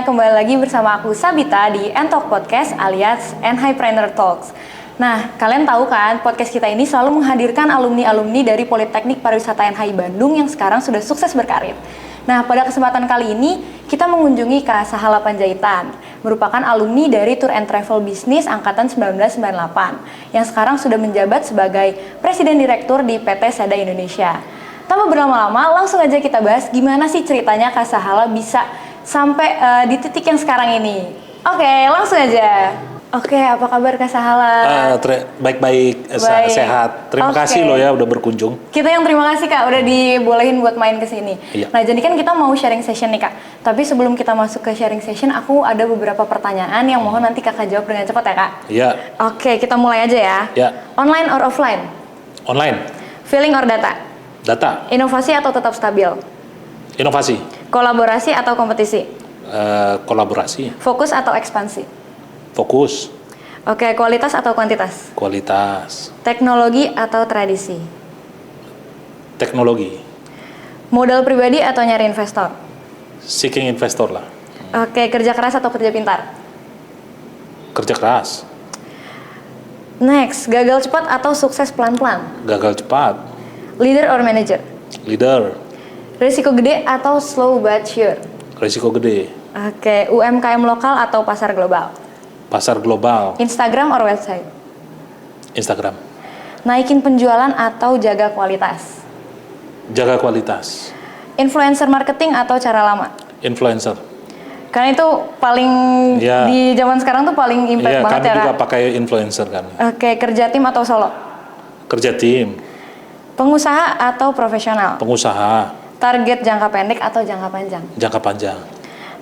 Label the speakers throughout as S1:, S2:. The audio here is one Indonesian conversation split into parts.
S1: kembali lagi bersama aku Sabita di Entalk Podcast alias Enhaipreneur Talks. Nah, kalian tahu kan podcast kita ini selalu menghadirkan alumni-alumni dari Politeknik Pariwisata NHI Bandung yang sekarang sudah sukses berkarir. Nah, pada kesempatan kali ini kita mengunjungi Kak Sahala Panjaitan, merupakan alumni dari Tour and Travel Business angkatan 1998 yang sekarang sudah menjabat sebagai Presiden Direktur di PT Seda Indonesia. Tanpa berlama-lama, langsung aja kita bahas gimana sih ceritanya Kak Sahala bisa sampai di titik yang sekarang ini. Oke, langsung aja. Oke, apa kabar Kak Sahala?
S2: Baik-baik, sehat. Terima kasih loh ya udah berkunjung.
S1: Kita yang terima kasih Kak, udah dibolehin buat main ke sini.
S2: Iya.
S1: Nah, jadi kan kita mau sharing session nih Kak. Tapi sebelum kita masuk ke sharing session, aku ada beberapa pertanyaan yang mohon nanti Kakak jawab dengan cepat ya Kak.
S2: Iya.
S1: Oke, kita mulai aja ya.
S2: Ya.
S1: Online or offline?
S2: Online.
S1: Feeling or data?
S2: Data.
S1: Inovasi atau tetap stabil?
S2: Inovasi.
S1: Kolaborasi atau kompetisi?
S2: Kolaborasi.
S1: Fokus atau ekspansi?
S2: Fokus.
S1: Oke, kualitas atau kuantitas?
S2: Kualitas.
S1: Teknologi atau tradisi?
S2: Teknologi.
S1: Modal pribadi atau nyari investor?
S2: Seeking investor lah.
S1: Oke, kerja keras atau kerja pintar?
S2: Kerja keras.
S1: Next, gagal cepat atau sukses pelan-pelan?
S2: Gagal cepat.
S1: Leader or manager?
S2: Leader.
S1: Risiko gede atau slow but sure?
S2: Risiko gede.
S1: Oke, UMKM lokal atau pasar global?
S2: Pasar global.
S1: Instagram or website?
S2: Instagram.
S1: Naikin penjualan atau jaga kualitas?
S2: Jaga kualitas.
S1: Influencer marketing atau cara lama?
S2: Influencer.
S1: Karena itu paling
S2: Ya.
S1: di zaman sekarang tuh paling impact
S2: Iya,
S1: banget
S2: kami
S1: ya
S2: juga
S1: Kak?
S2: pakai influencer kan.
S1: Oke, kerja tim atau solo?
S2: Kerja tim.
S1: Pengusaha atau profesional?
S2: Pengusaha.
S1: Target jangka pendek atau jangka panjang?
S2: Jangka panjang.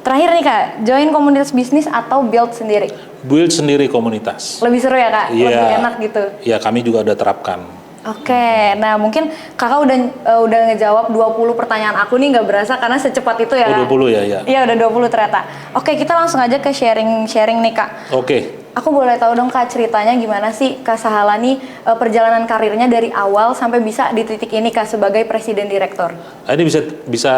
S1: Terakhir nih Kak, join komunitas bisnis atau build sendiri?
S2: Build sendiri komunitas.
S1: Lebih seru ya Kak?
S2: Iya.
S1: Lebih enak gitu?
S2: Iya, kami juga udah terapkan.
S1: Oke, nah mungkin Kakak udah ngejawab 20 pertanyaan aku nih, nggak berasa karena secepat itu ya Kak?
S2: 20 ya, ya.
S1: Iya, udah 20 ternyata. Oke, kita langsung aja ke sharing nih Kak.
S2: Oke.
S1: Aku boleh tahu dong Kak, ceritanya gimana sih Kak Sahala nih perjalanan karirnya dari awal sampai bisa di titik ini Kak sebagai Presiden Direktur?
S2: Ini bisa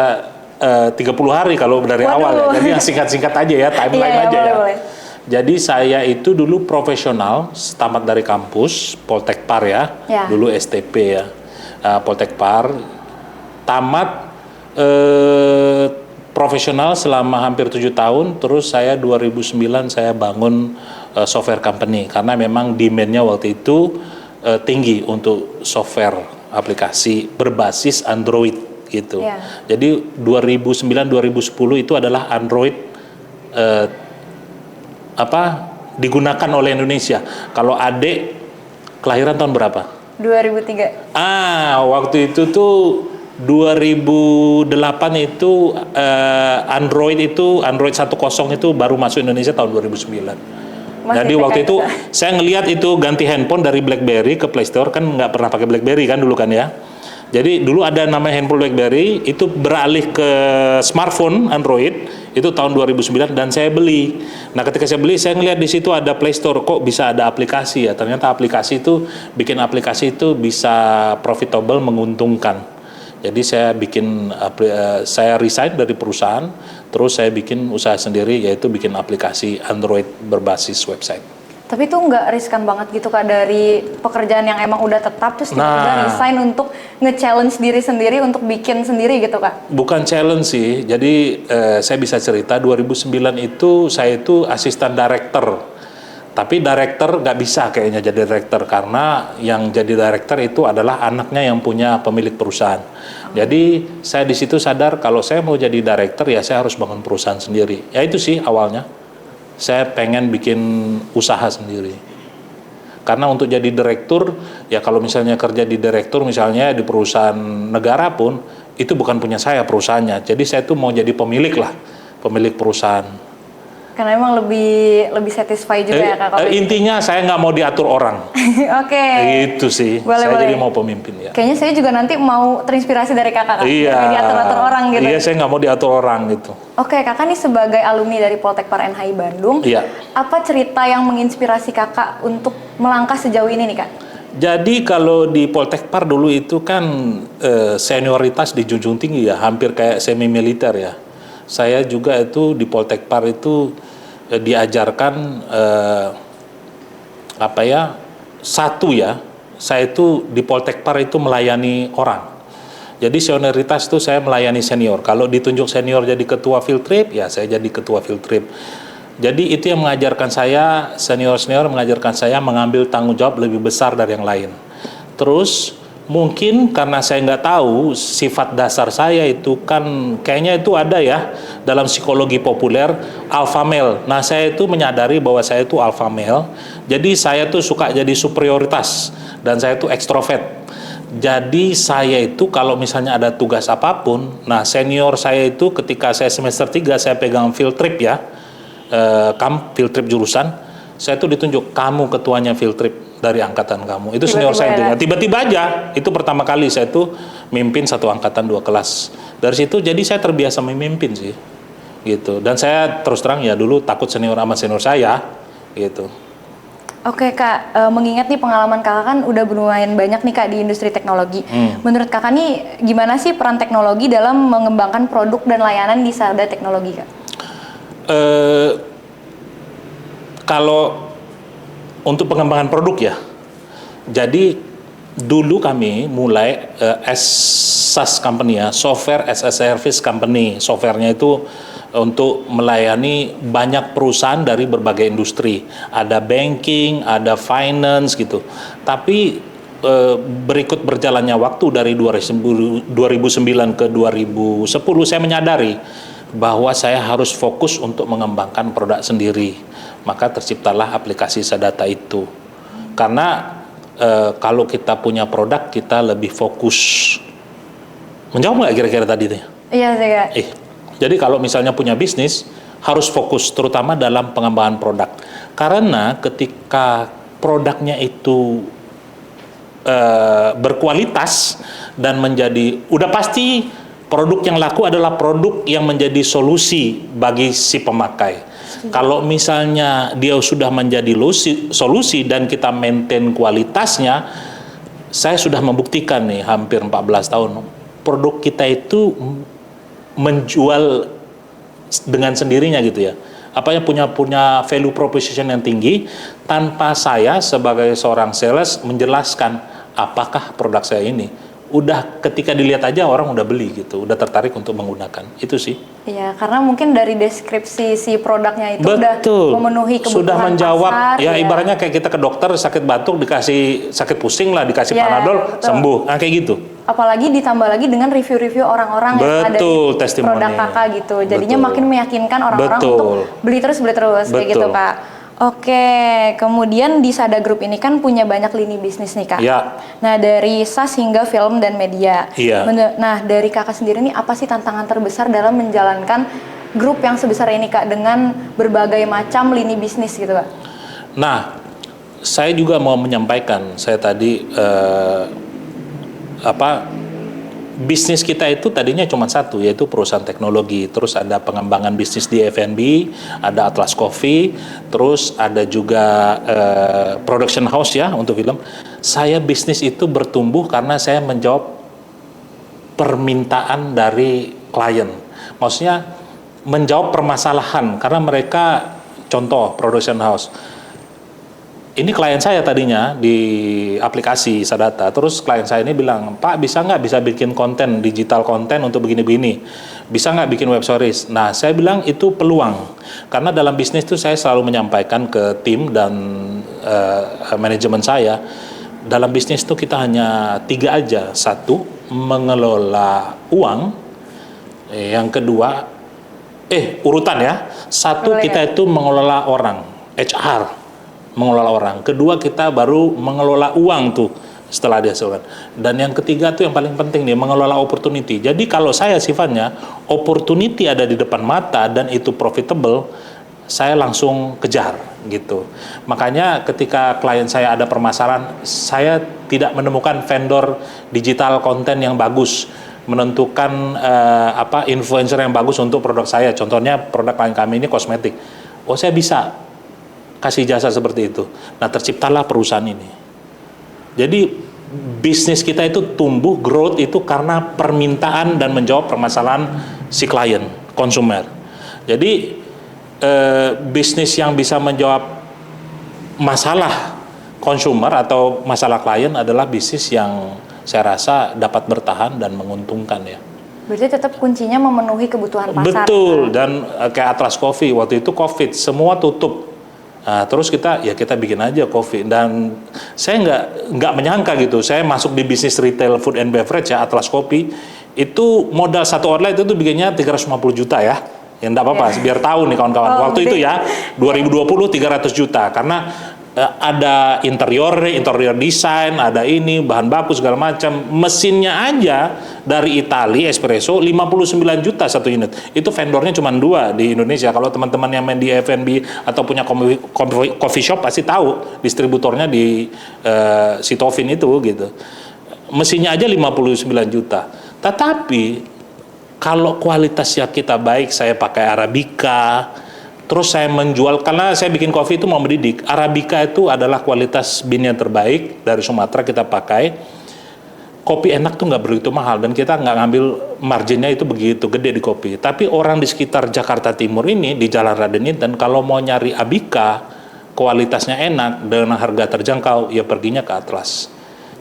S2: 30 hari kalau dari
S1: Waduh.
S2: awal ya. Jadi yang singkat-singkat aja ya, timeline
S1: Iya,
S2: aja
S1: boleh,
S2: ya.
S1: boleh.
S2: Jadi saya itu dulu profesional, tamat dari kampus Poltekpar ya.
S1: Ya.
S2: Dulu STP ya. Poltekpar, tamat profesional selama hampir 7 tahun, terus saya 2009 saya bangun software company karena memang demand-nya waktu itu tinggi untuk software aplikasi berbasis Android gitu.
S1: Yeah.
S2: Jadi 2009-2010 itu adalah Android digunakan oleh Indonesia. Kalau Adek kelahiran tahun berapa?
S1: 2003.
S2: Waktu itu tuh 2008 itu Android 10 itu baru masuk Indonesia tahun 2009. Jadi waktu itu saya ngelihat itu ganti handphone dari BlackBerry ke Play Store, kan nggak pernah pakai BlackBerry kan dulu kan ya. Jadi dulu ada namanya handphone BlackBerry, itu beralih ke smartphone Android itu tahun 2009 dan saya beli. Nah, ketika saya beli saya ngelihat di situ ada Play Store, kok bisa ada aplikasi ya. Ternyata aplikasi itu bisa profitable, menguntungkan. Jadi saya resign dari perusahaan, terus saya bikin usaha sendiri, yaitu bikin aplikasi Android berbasis website.
S1: Tapi itu nggak riskan banget gitu Kak, dari pekerjaan yang emang udah tetap terus tiba-tiba resign untuk nge-challenge diri sendiri untuk bikin sendiri gitu Kak?
S2: Bukan challenge sih, jadi saya bisa cerita 2009 itu saya itu asisten director. Tapi director nggak bisa kayaknya jadi director karena yang jadi director itu adalah anaknya yang punya pemilik perusahaan. Jadi saya di situ sadar kalau saya mau jadi director ya saya harus bangun perusahaan sendiri. Ya itu sih awalnya. Saya pengen bikin usaha sendiri. Karena untuk jadi direktur ya kalau misalnya kerja di direktur misalnya di perusahaan negara pun itu bukan punya saya perusahaannya. Jadi saya tuh mau jadi pemilik perusahaan.
S1: Karena emang lebih satisfy juga ya Kak?
S2: Intinya saya nggak mau diatur orang.
S1: Oke.
S2: Itu sih. Saya jadi mau pemimpin ya.
S1: Kayaknya saya juga nanti mau terinspirasi dari Kakak.
S2: Iya.
S1: Kayak diatur-atur orang gitu.
S2: Iya, saya nggak mau diatur orang gitu.
S1: Oke, Kakak nih sebagai alumni dari Poltekpar NHI Bandung.
S2: Iya.
S1: Apa cerita yang menginspirasi Kakak untuk melangkah sejauh ini nih Kak?
S2: Jadi kalau di Poltekpar dulu itu kan senioritas dijunjung tinggi ya, hampir kayak semi militer ya. Saya juga itu di Poltekpar itu diajarkan saya itu di Poltekpar itu melayani orang. Jadi senioritas itu saya melayani senior. Kalau ditunjuk senior jadi ketua field trip, ya saya jadi ketua field trip. Jadi itu yang mengajarkan saya, senior-senior mengajarkan saya mengambil tanggung jawab lebih besar dari yang lain. Terus mungkin karena saya nggak tahu sifat dasar saya itu kan kayaknya itu ada ya dalam psikologi populer alpha male. Nah saya itu menyadari bahwa saya itu alpha male. Jadi saya tuh suka jadi superioritas dan saya itu ekstrovert. Jadi saya itu kalau misalnya ada tugas apapun, nah senior saya itu ketika saya semester 3 saya pegang field trip ya. Field trip jurusan, saya tuh ditunjuk kamu ketuanya field trip dari angkatan kamu. Itu senior saya itu. Tiba-tiba aja, itu pertama kali saya tuh mimpin satu angkatan 2 kelas. Dari situ jadi saya terbiasa memimpin sih, gitu. Dan saya terus terang ya dulu takut senior sama senior saya, gitu.
S1: Oke Kak, mengingat nih pengalaman Kakak kan udah lumayan banyak nih Kak di industri teknologi. Menurut Kakak nih gimana sih peran teknologi dalam mengembangkan produk dan layanan di Sada Teknologi Kak?
S2: Kalau untuk pengembangan produk ya, jadi dulu kami mulai SaaS company ya, software as a service company. Softwarenya itu untuk melayani banyak perusahaan dari berbagai industri. Ada banking, ada finance gitu. Tapi berikut berjalannya waktu dari 2009 ke 2010 saya menyadari bahwa saya harus fokus untuk mengembangkan produk sendiri. Maka terciptalah aplikasi Sadata itu. Karena kalau kita punya produk, kita lebih fokus. Menjawab nggak kira-kira tadi itu?
S1: Iya, saya.
S2: Jadi kalau misalnya punya bisnis, harus fokus terutama dalam pengembangan produk. Karena ketika produknya itu berkualitas dan menjadi, udah pasti produk yang laku adalah produk yang menjadi solusi bagi si pemakai. Kalau misalnya dia sudah menjadi solusi dan kita maintain kualitasnya, saya sudah membuktikan nih hampir 14 tahun, produk kita itu menjual dengan sendirinya gitu ya. Punya value proposition yang tinggi tanpa saya sebagai seorang sales menjelaskan apakah produk saya ini. Udah ketika dilihat aja orang udah beli gitu, udah tertarik untuk menggunakan. Itu sih. Iya,
S1: karena mungkin dari deskripsi si produknya itu
S2: betul,
S1: udah memenuhi kebutuhan
S2: sudah menjawab
S1: pasar,
S2: ya ibaratnya kayak kita ke dokter sakit batuk dikasih sakit pusing lah dikasih Panadol betul. Sembuh. Nah kayak gitu.
S1: Apalagi ditambah lagi dengan review-review orang-orang yang ada di produk Kakak gitu. Jadinya makin meyakinkan orang-orang untuk beli terus kayak gitu, Kak. Oke, kemudian di Sada Group ini kan punya banyak lini bisnis nih Kak.
S2: Ya.
S1: Nah dari SaaS hingga film dan media.
S2: Iya.
S1: Nah dari Kakak sendiri nih apa sih tantangan terbesar dalam menjalankan grup yang sebesar ini Kak dengan berbagai macam lini bisnis gitu Kak?
S2: Nah, saya juga mau menyampaikan, saya tadi bisnis kita itu tadinya cuma satu, yaitu perusahaan teknologi. Terus ada pengembangan bisnis di F&B, ada Atlas Coffee, terus ada juga production house ya untuk film. Saya bisnis itu bertumbuh karena saya menjawab permintaan dari klien. Maksudnya menjawab permasalahan karena mereka, contoh production house. Ini klien saya tadinya di aplikasi Sadata, terus klien saya ini bilang, Pak bisa nggak bisa bikin konten, digital konten untuk begini-begini, bisa nggak bikin web series? Nah saya bilang itu peluang, karena dalam bisnis itu saya selalu menyampaikan ke tim dan manajemen saya, dalam bisnis itu kita hanya 3 aja, satu mengelola uang, yang kedua, urutan ya, satu kita itu mengelola orang, HR, mengelola orang. Kedua kita baru mengelola uang tuh setelah dihasilkan. Dan yang ketiga tuh yang paling penting nih mengelola opportunity. Jadi kalau saya sifatnya opportunity ada di depan mata dan itu profitable, saya langsung kejar gitu. Makanya ketika klien saya ada permasalahan, saya tidak menemukan vendor digital konten yang bagus, menentukan influencer yang bagus untuk produk saya. Contohnya produk klien kami ini kosmetik. Oh saya bisa kasih jasa seperti itu. Nah terciptalah perusahaan ini. Jadi bisnis kita itu tumbuh, growth itu karena permintaan dan menjawab permasalahan si klien. konsumer. Jadi bisnis yang bisa menjawab masalah konsumer atau masalah klien adalah bisnis yang saya rasa dapat bertahan dan menguntungkan ya.
S1: Berarti tetap kuncinya memenuhi kebutuhan pasar.
S2: Betul, dan kayak Atlas Coffee waktu itu COVID semua tutup. Nah, terus kita bikin aja coffee, dan saya nggak menyangka gitu. Saya masuk di bisnis retail food and beverage ya, Atlas Coffee itu modal satu outlet itu bikinnya 350 juta ya. Ya enggak apa-apa, biar tahu nih kawan-kawan. Waktu itu ya 2020 300 juta karena ada interior desain, ada ini bahan baku segala macam. Mesinnya aja dari Italia espresso 59 juta satu unit. Itu vendornya cuma 2 di Indonesia. Kalau teman-teman yang main di F&B atau punya coffee shop pasti tahu distributornya di Sitofin itu gitu. Mesinnya aja 59 juta. Tetapi kalau kualitasnya kita baik, saya pakai Arabica. Terus saya menjual, karena saya bikin kopi itu mau mendidik. Arabica itu adalah kualitas bean yang terbaik dari Sumatera kita pakai. Kopi enak tuh nggak begitu mahal dan kita nggak ngambil marginnya itu begitu gede di kopi. Tapi orang di sekitar Jakarta Timur ini di Jalan Raden Inten kalau mau nyari Arabica kualitasnya enak dengan harga terjangkau ya perginya ke Atlas.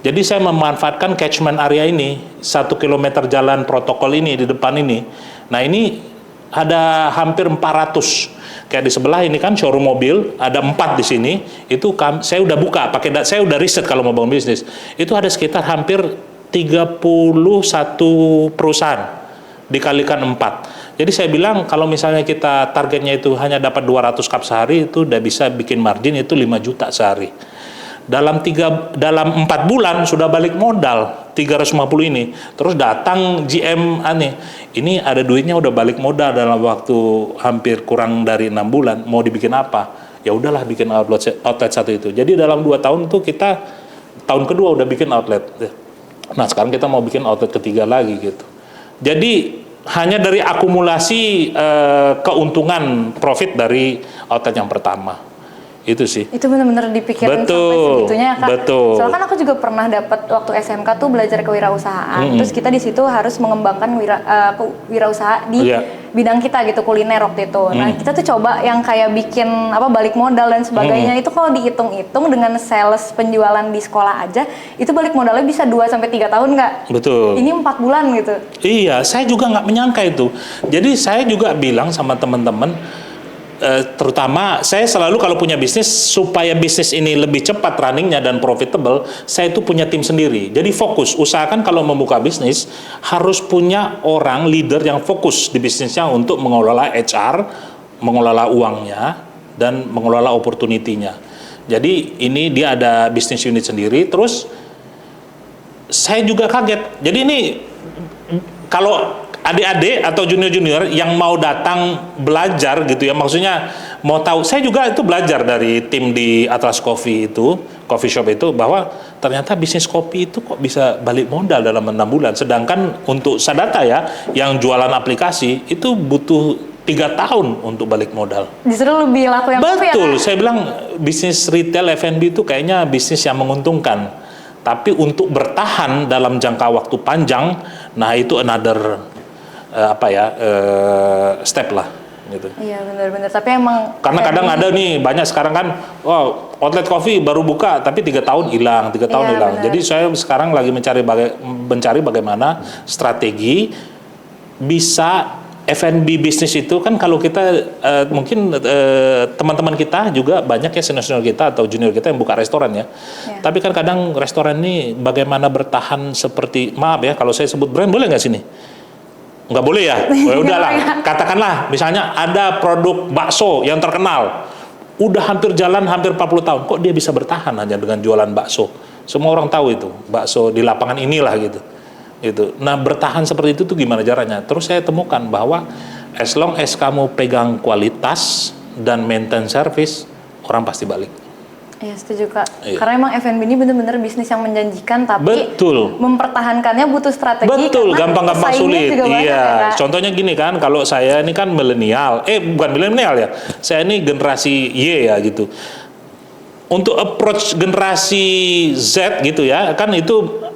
S2: Jadi saya memanfaatkan catchment area ini 1 kilometer jalan protokol ini di depan ini. Nah ini ada hampir 400. Kayak di sebelah ini kan showroom mobil, ada 4 di sini. Itu saya udah buka, saya udah riset kalau mau bangun bisnis. Itu ada sekitar hampir 31 perusahaan dikalikan 4. Jadi saya bilang kalau misalnya kita targetnya itu hanya dapat 200 cup sehari, itu udah bisa bikin margin itu 5 juta sehari. Dalam 4 bulan sudah balik modal 350 ini. Terus datang GM aneh, ini ada duitnya udah balik modal dalam waktu hampir kurang dari 6 bulan. Mau dibikin apa? Ya udahlah bikin outlet satu itu. Jadi dalam 2 tahun tuh kita tahun kedua udah bikin outlet. Nah sekarang kita mau bikin outlet ketiga lagi gitu. Jadi hanya dari akumulasi keuntungan profit dari outlet yang pertama. Itu sih. Itu
S1: benar-benar dipikirin sampai segitunya Kak.
S2: Betul.
S1: Soalnya kan aku juga pernah dapat waktu SMK tuh belajar kewirausahaan. Terus kita di situ harus mengembangkan wirausaha di bidang kita gitu, kuliner waktu itu. Nah, kita tuh coba yang kayak bikin balik modal dan sebagainya. Itu kalau dihitung-hitung dengan sales penjualan di sekolah aja, itu balik modalnya bisa 2 sampai 3 tahun Kak.
S2: Betul.
S1: Ini 4 bulan gitu.
S2: Iya, saya juga nggak menyangka itu. Jadi saya juga bilang sama teman-teman, terutama saya selalu kalau punya bisnis supaya bisnis ini lebih cepat runningnya dan profitable, saya itu punya tim sendiri. Jadi fokus, usahakan kalau membuka bisnis harus punya orang leader yang fokus di bisnisnya untuk mengelola HR, mengelola uangnya dan mengelola opportunity-nya. Jadi ini dia ada bisnis unit sendiri. Terus saya juga kaget. Jadi ini kalau adik-adik atau junior-junior yang mau datang belajar gitu ya, maksudnya mau tahu, saya juga itu belajar dari tim di Atlas Coffee itu, coffee shop itu, bahwa ternyata bisnis kopi itu kok bisa balik modal dalam 6 bulan, sedangkan untuk Sadata ya, yang jualan aplikasi itu butuh 3 tahun untuk balik modal.
S1: Justru lebih laku yang kopi ya?
S2: Betul, saya bilang bisnis retail F&B itu kayaknya bisnis yang menguntungkan, tapi untuk bertahan dalam jangka waktu panjang, nah itu another step lah gitu.
S1: Iya benar-benar, tapi emang
S2: karena kadang ada nih banyak sekarang kan, outlet coffee baru buka tapi 3 tahun hilang, 3 tahun hilang. Jadi saya sekarang lagi mencari bagaimana strategi bisa F&B bisnis itu kan, kalau kita mungkin teman-teman kita juga banyak ya, senior kita atau junior kita yang buka restoran ya. Tapi kan kadang restoran ini bagaimana bertahan seperti, maaf ya kalau saya sebut brand, boleh nggak sini? Nggak boleh ya? Oh, udahlah, katakanlah misalnya ada produk bakso yang terkenal, udah hampir jalan hampir 40 tahun, kok dia bisa bertahan hanya dengan jualan bakso? Semua orang tahu itu, bakso di lapangan inilah gitu. Nah bertahan seperti itu tuh gimana caranya? Terus saya temukan bahwa as long as kamu pegang kualitas dan maintain service, orang pasti balik.
S1: Iya setuju Kak. Iya. Karena emang F&B ini benar-benar bisnis yang menjanjikan, tapi
S2: betul,
S1: mempertahankannya butuh strategi.
S2: Betul, gampang-gampang sulit. Iya.
S1: Ya,
S2: contohnya gini kan, kalau saya ini kan milenial, bukan milenial ya, saya ini generasi Y ya gitu. Untuk approach generasi Z gitu ya, kan itu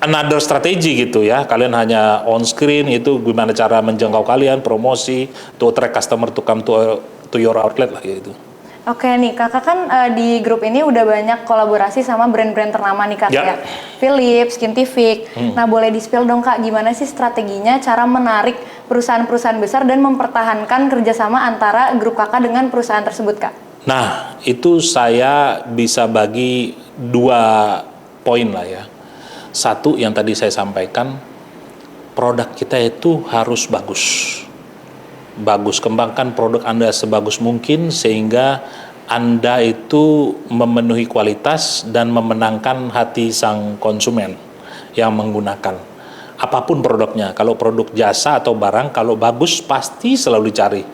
S2: another strategi gitu ya. Kalian hanya on screen, itu gimana cara menjangkau kalian, promosi, to attract customer to come to your outlet lah gitu.
S1: Oke nih, kakak kan di grup ini udah banyak kolaborasi sama brand-brand ternama nih kak,
S2: Ya.
S1: ya. Philips, Scientific. Nah boleh di-spill dong kak, gimana sih strateginya cara menarik perusahaan-perusahaan besar dan mempertahankan kerjasama antara grup kakak dengan perusahaan tersebut kak?
S2: Nah, itu saya bisa bagi 2 poin lah ya. Satu yang tadi saya sampaikan, produk kita itu harus bagus. Bagus, kembangkan produk Anda sebagus mungkin sehingga Anda itu memenuhi kualitas dan memenangkan hati sang konsumen yang menggunakan. Apapun produknya, kalau produk jasa atau barang, kalau bagus pasti selalu dicari.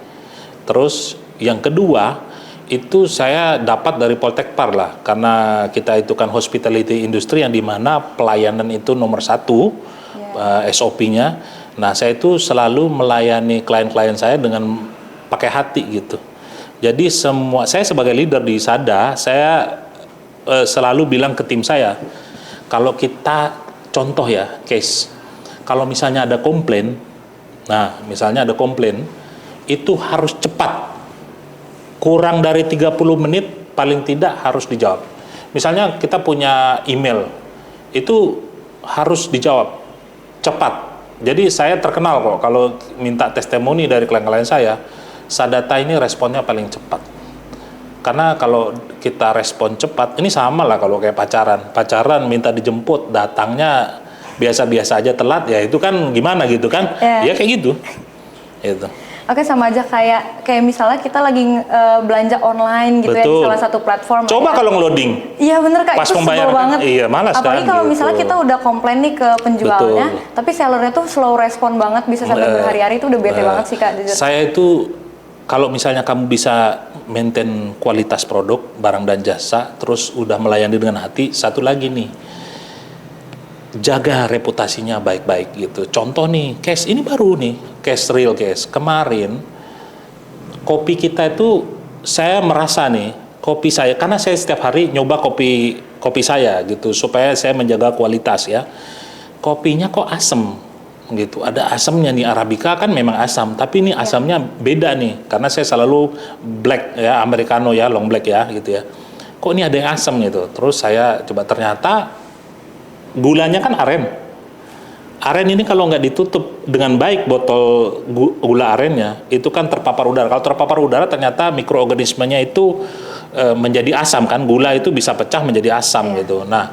S2: Terus yang kedua, itu saya dapat dari Poltekpar lah, karena kita itu kan hospitality industry yang dimana pelayanan itu nomor 1, SOP-nya. Nah, saya itu selalu melayani klien-klien saya dengan pakai hati gitu. Jadi saya sebagai leader di SADA, saya selalu bilang ke tim saya, kalau kita contoh ya, case, kalau misalnya ada komplain, itu harus cepat. Kurang dari 30 menit paling tidak harus dijawab. Misalnya kita punya email, itu harus dijawab cepat. Jadi saya terkenal kok kalau minta testimoni dari klien-klien saya, Sadata ini responnya paling cepat. Karena kalau kita respon cepat, ini sama lah kalau kayak pacaran minta dijemput, datangnya biasa-biasa aja telat, ya itu kan gimana gitu kan? Ya kayak gitu. Itu.
S1: Oke, sama aja kayak misalnya kita lagi belanja online gitu. Betul. Ya di salah satu platform.
S2: Coba kalau ngeloading.
S1: Iya bener kak,
S2: pas
S1: itu sebel banget.
S2: Iya, malas kan.
S1: Apalagi kalau
S2: gitu.
S1: misalnya kita udah komplain nih ke penjualnya, tapi sellernya tuh slow respon banget, bisa sampai berhari-hari, itu udah bete banget sih kak. Jujur.
S2: Saya itu kalau misalnya kamu bisa maintain kualitas produk, barang dan jasa, terus udah melayani dengan hati, satu lagi nih, jaga reputasinya baik-baik gitu. Contoh nih, case ini baru nih, real case. Kemarin kopi kita itu, saya merasa nih, kopi saya, karena saya setiap hari nyoba kopi saya gitu, supaya saya menjaga kualitas ya. Kopinya kok asem gitu, ada asamnya nih. Arabica kan memang asam, tapi ini asamnya beda nih, karena saya selalu black ya, americano ya, long black ya gitu ya. Kok ini ada yang asam gitu. Terus saya coba, ternyata gulanya kan aren. Aren ini kalau nggak ditutup dengan baik botol gula arennya, itu kan terpapar udara. Kalau terpapar udara ternyata mikroorganismenya itu menjadi asam kan, gula itu bisa pecah menjadi asam gitu. Nah,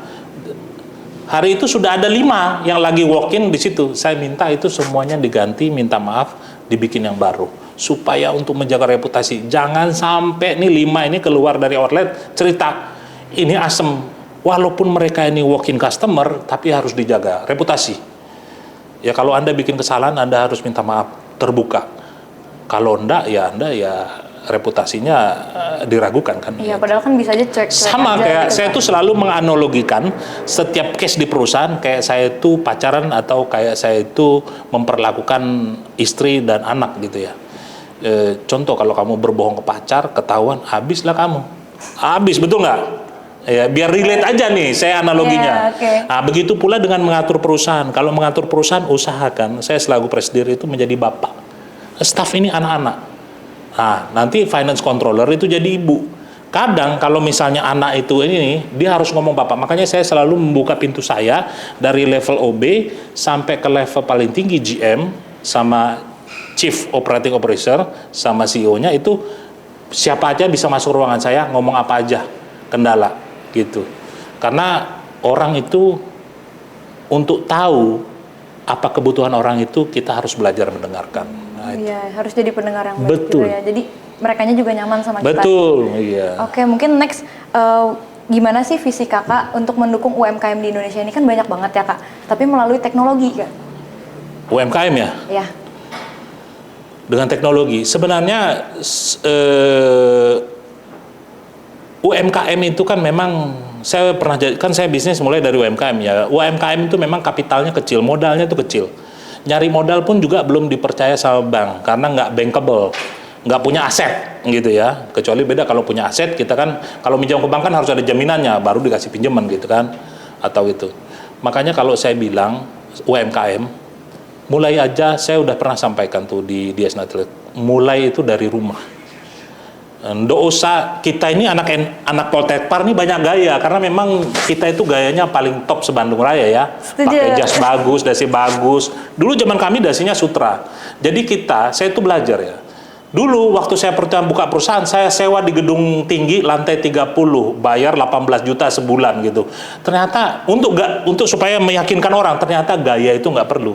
S2: hari itu sudah ada 5 yang lagi walk-in di situ. Saya minta itu semuanya diganti, minta maaf, dibikin yang baru. Supaya untuk menjaga reputasi, jangan sampai nih 5 ini keluar dari outlet cerita ini asam. Walaupun mereka ini walk-in customer, tapi harus dijaga reputasi. Ya kalau Anda bikin kesalahan, Anda harus minta maaf, terbuka. Kalau enggak, ya Anda ya reputasinya diragukan kan.
S1: Iya, padahal kan bisa aja cek.
S2: Sama kayak gitu, saya tuh selalu menganalogikan setiap case di perusahaan kayak saya itu pacaran atau kayak saya itu memperlakukan istri dan anak gitu ya. Contoh kalau kamu berbohong ke pacar, ketahuan, habislah kamu. Habis, betul nggak? Ya, biar relate aja nih, saya analoginya. Nah, begitu pula dengan mengatur perusahaan. Kalau mengatur perusahaan, usahakan, saya selaku presidir itu menjadi bapak. Staff ini anak-anak. Nah, nanti finance controller itu jadi ibu. Kadang kalau misalnya anak itu ini, dia harus ngomong bapak. Makanya saya selalu membuka pintu saya dari level OB sampai ke level paling tinggi GM sama Chief Operating Officer sama CEO-nya, itu siapa aja bisa masuk ruangan saya, ngomong apa aja, kendala. Gitu. Karena orang itu untuk tahu apa kebutuhan orang itu, kita harus belajar mendengarkan. Nah,
S1: iya, harus jadi pendengar yang baik.
S2: Betul.
S1: Juga ya. Jadi merekanya juga nyaman sama kita.
S2: Betul, iya.
S1: Oke, mungkin next gimana sih visi kakak untuk mendukung UMKM di Indonesia ini? Kan banyak banget ya kak, tapi melalui teknologi kan?
S2: UMKM ya?
S1: Iya.
S2: Dengan teknologi, sebenarnya UMKM itu kan memang, saya pernah, kan saya bisnis mulai dari UMKM ya. UMKM itu memang kapitalnya kecil, modalnya itu kecil. Nyari modal pun juga belum dipercaya sama bank, karena nggak bankable, nggak punya aset gitu ya. Kecuali beda kalau punya aset, kita kan kalau minjam ke bank kan harus ada jaminannya, baru dikasih pinjaman gitu kan, atau gitu. Makanya kalau saya bilang UMKM, mulai aja, saya udah pernah sampaikan tuh di DS Natlet, mulai itu dari rumah. Nggak usah, kita ini anak Poltekpar nih banyak gaya, karena memang kita itu gayanya paling top se-Bandung Raya ya. Pakai jas bagus, dasi bagus. Dulu zaman kami dasinya Sutra. Jadi saya itu belajar ya. Dulu waktu saya pertama buka perusahaan, saya sewa di gedung tinggi lantai 30, bayar 18 juta sebulan gitu. Ternyata untuk supaya meyakinkan orang, ternyata gaya itu nggak perlu.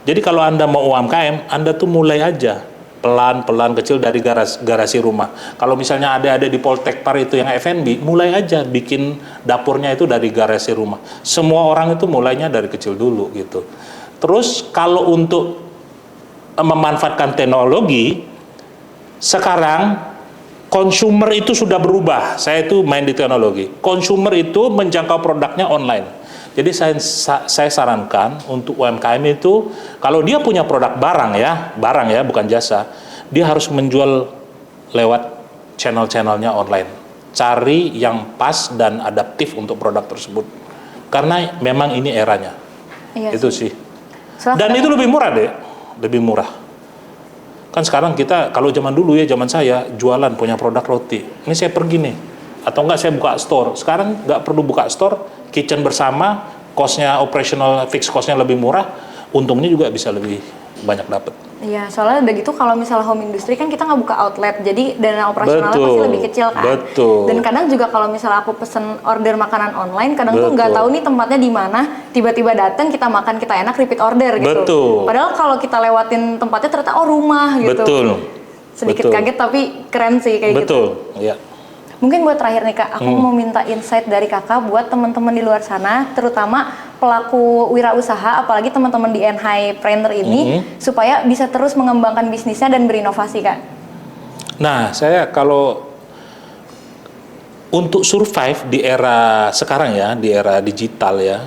S2: Jadi kalau Anda mau UMKM, Anda tuh mulai aja pelan-pelan kecil dari garasi rumah. Kalau misalnya ada di Poltekpar itu yang F&B, mulai aja bikin dapurnya itu dari garasi rumah. Semua orang itu mulainya dari kecil dulu gitu. Terus kalau untuk memanfaatkan teknologi, sekarang consumer itu sudah berubah. Saya itu main di teknologi. Consumer itu menjangkau produknya online. Jadi saya sarankan untuk UMKM itu, kalau dia punya produk barang ya bukan jasa, dia harus menjual lewat channel-channelnya online. Cari yang pas dan adaptif untuk produk tersebut. Karena memang ini eranya. Iya itu sih. Dan itu lebih murah deh, lebih murah. Kan sekarang kita, kalau zaman dulu ya, zaman saya jualan punya produk roti. Ini saya pergi nih, atau enggak saya buka store. Sekarang nggak perlu buka store, kitchen bersama, cost-nya operational fixed cost-nya lebih murah, untungnya juga bisa lebih banyak dapat.
S1: Iya, soalnya udah gitu kalau misalnya home industry kan kita nggak buka outlet, jadi dana operasionalnya pasti lebih kecil kan.
S2: Betul.
S1: Dan kadang juga kalau misalnya aku pesen order makanan online, kadang tuh nggak tahu nih tempatnya di mana, tiba-tiba datang kita makan kita enak repeat order gitu.
S2: Betul.
S1: Padahal kalau kita lewatin tempatnya ternyata rumah gitu.
S2: Betul.
S1: Sedikit kaget tapi keren sih kayak gitu.
S2: Betul. Iya.
S1: Mungkin buat terakhir nih Kak, aku mau minta insight dari Kakak buat teman-teman di luar sana, terutama pelaku wirausaha, apalagi teman-teman di Enhaipreneur ini, supaya bisa terus mengembangkan bisnisnya dan berinovasi Kak.
S2: Nah, saya kalau untuk survive di era sekarang ya, di era digital ya,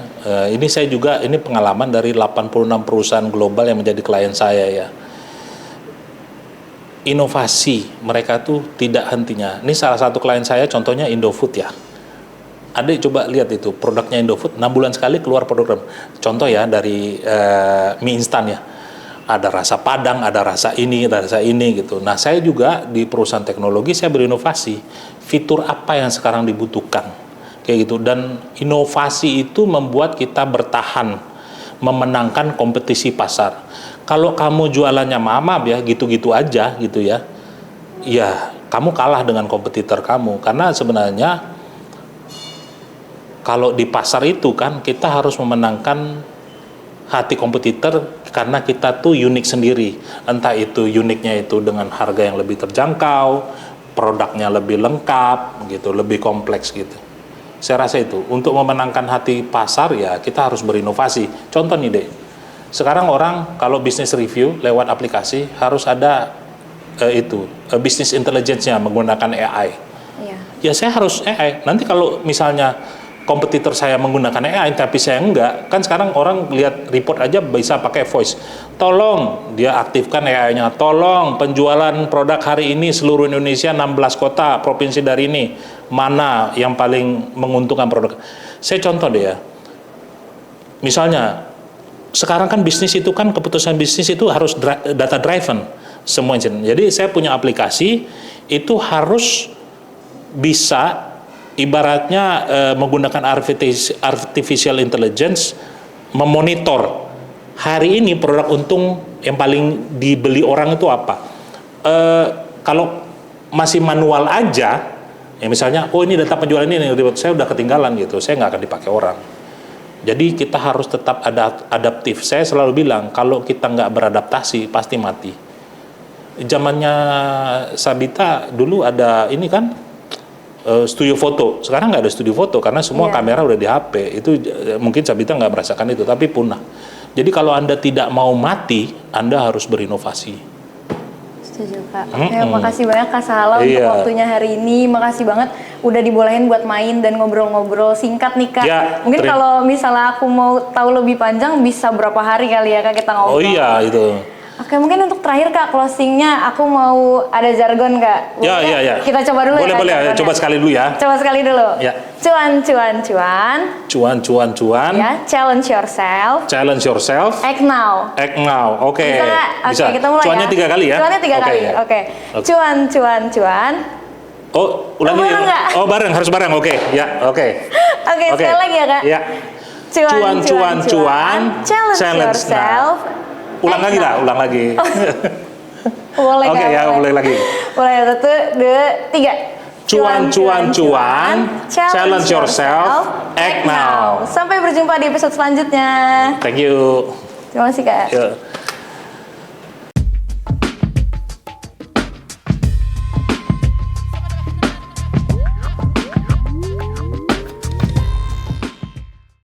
S2: ini saya juga, ini pengalaman dari 86 perusahaan global yang menjadi klien saya ya. Inovasi mereka tuh tidak hentinya. Ini salah satu klien saya, contohnya Indofood ya. Adik coba lihat itu produknya Indofood, 6 bulan sekali keluar program. Contoh ya dari mie instan ya. Ada rasa Padang, ada rasa ini gitu. Nah saya juga di perusahaan teknologi saya berinovasi. Fitur apa yang sekarang dibutuhkan kayak gitu. Dan inovasi itu membuat kita bertahan, memenangkan kompetisi pasar. Kalau kamu jualannya maaf ya gitu-gitu aja gitu ya, ya kamu kalah dengan kompetitor kamu. Karena sebenarnya kalau di pasar itu kan kita harus memenangkan hati kompetitor karena kita tuh unik sendiri. Entah itu uniknya itu dengan harga yang lebih terjangkau, produknya lebih lengkap gitu, lebih kompleks gitu. Saya rasa itu untuk memenangkan hati pasar ya kita harus berinovasi. Contoh nih deh. Sekarang orang kalau bisnis review lewat aplikasi harus ada business intelligence-nya menggunakan AI. Iya. Ya saya harus AI. Nanti kalau misalnya kompetitor saya menggunakan AI tapi saya enggak, kan sekarang orang lihat report aja bisa pakai voice. Tolong dia aktifkan AI-nya. Tolong penjualan produk hari ini seluruh Indonesia 16 kota provinsi dari ini mana yang paling menguntungkan produk. Saya contoh deh ya. Misalnya sekarang kan bisnis itu kan keputusan bisnis itu harus data driven semua. Jadi saya punya aplikasi itu harus bisa ibaratnya menggunakan artificial intelligence memonitor hari ini produk untung yang paling dibeli orang itu apa. Kalau masih manual aja ya misalnya ini data penjualan ini saya udah ketinggalan gitu, saya nggak akan dipakai orang. Jadi kita harus tetap adaptif. Saya selalu bilang kalau kita nggak beradaptasi pasti mati. Zamannya Sabita dulu ada ini kan studio foto. Sekarang nggak ada studio foto karena semua kamera udah di HP. Itu mungkin Sabita nggak merasakan itu, tapi punah. Jadi kalau Anda tidak mau mati, Anda harus berinovasi.
S1: Setuju Kak. Makasih banyak Kak Sahala untuk waktunya hari ini. Makasih banget udah dibolehin buat main dan ngobrol-ngobrol singkat nih Kak. Mungkin kalau misalnya aku mau tahu lebih panjang bisa berapa hari kali ya Kak kita ngobrol.
S2: Oh iya itu.
S1: Oke, mungkin untuk terakhir Kak, closingnya aku mau ada jargon Kak.
S2: Ya,
S1: Boleh?
S2: ya, ya.
S1: Kita coba dulu
S2: boleh,
S1: ya.
S2: Boleh,
S1: jargonnya.
S2: coba sekali dulu ya.
S1: Coba sekali dulu.
S2: Ya.
S1: Cuan, cuan, cuan.
S2: Cuan, cuan, cuan.
S1: Ya, challenge yourself.
S2: Challenge yourself.
S1: Act now.
S2: Act now. Oke.
S1: Bisa Kak? Oke, kita mulai
S2: Cuannya
S1: ya.
S2: 3 kali ya?
S1: Cuannya 3 kali.
S2: ya.
S1: Oke. Cuan, cuan, cuan.
S2: Oh, ulangi.
S1: bareng nggak?
S2: Oh, bareng, harus bareng. Oke. Ya, oke.
S1: Oke, sekali lagi ya Kak.
S2: Ya.
S1: Cuan, cuan, cuan. Challenge yourself.
S2: Ulang
S1: Act
S2: lagi
S1: now.
S2: lah, ulang lagi.
S1: Boleh
S2: Oke,
S1: Kak,
S2: ya,
S1: boleh.
S2: boleh lagi.
S1: Boleh, 1, 2, 3.
S2: Cuan, cuan, cuan. Challenge yourself. Act now.
S1: Sampai berjumpa di episode selanjutnya.
S2: Thank you.
S1: Terima kasih Kak.
S2: Ya.